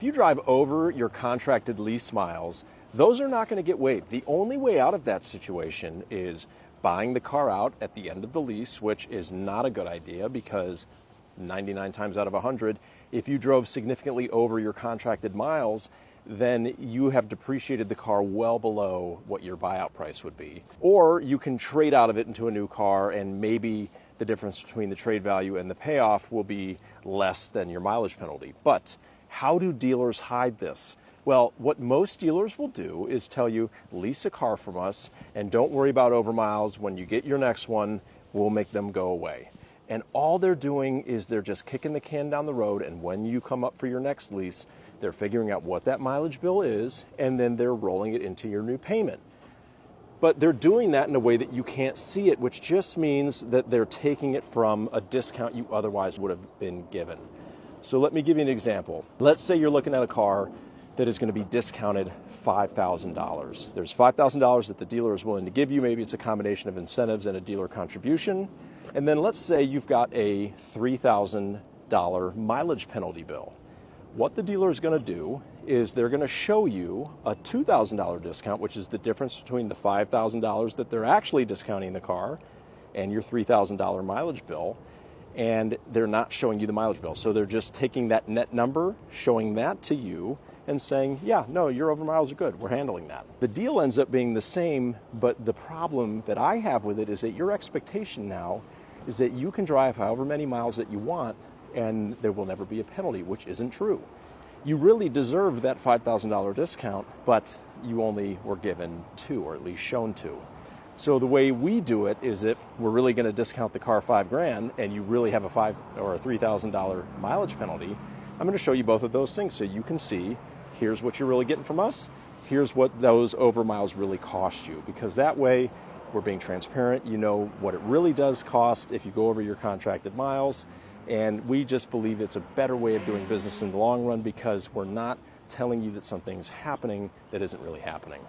If you drive over your contracted lease miles, those are not going to get waived. The only way out of that situation is buying the car out at the end of the lease, which is not a good idea because 99 times out of 100, if you drove significantly over your contracted miles, then you have depreciated the car well below what your buyout price would be. Or you can trade out of it into a new car, and maybe the difference between the trade value and the payoff will be less than your mileage penalty. But how do dealers hide this? Well, what most dealers will do is tell you, lease a car from us and don't worry about overmiles. When you get your next one, we'll make them go away. And all they're doing is they're just kicking the can down the road, and when you come up for your next lease, they're figuring out what that mileage bill is, and then they're rolling it into your new payment. But they're doing that in a way that you can't see it, which just means that they're taking it from a discount you otherwise would have been given. So let me give you an example. Let's say you're looking at a car that is going to be discounted $5,000. There's $5,000 that the dealer is willing to give you. Maybe it's a combination of incentives and a dealer contribution. And then let's say you've got a $3,000 mileage penalty bill. What the dealer is going to do is they're going to show you a $2,000 discount, which is the difference between the $5,000 that they're actually discounting the car and your $3,000 mileage bill. And they're not showing you the mileage bill. So they're just taking that net number, showing that to you, and saying, yeah, no, your over miles are good. We're handling that. The deal ends up being the same, but the problem that I have with it is that your expectation now is that you can drive however many miles that you want and there will never be a penalty, which isn't true. You really deserve that $5,000 discount, but you only were given two, or at least shown two. So the way we do it is, if we're really going to discount the car $5,000 and you really have a $5,000 or a $3,000 mileage penalty, I'm going to show you both of those things so you can see, here's what you're really getting from us, here's what those over miles really cost you. Because that way we're being transparent, you know what it really does cost if you go over your contracted miles, and we just believe it's a better way of doing business in the long run because we're not telling you that something's happening that isn't really happening.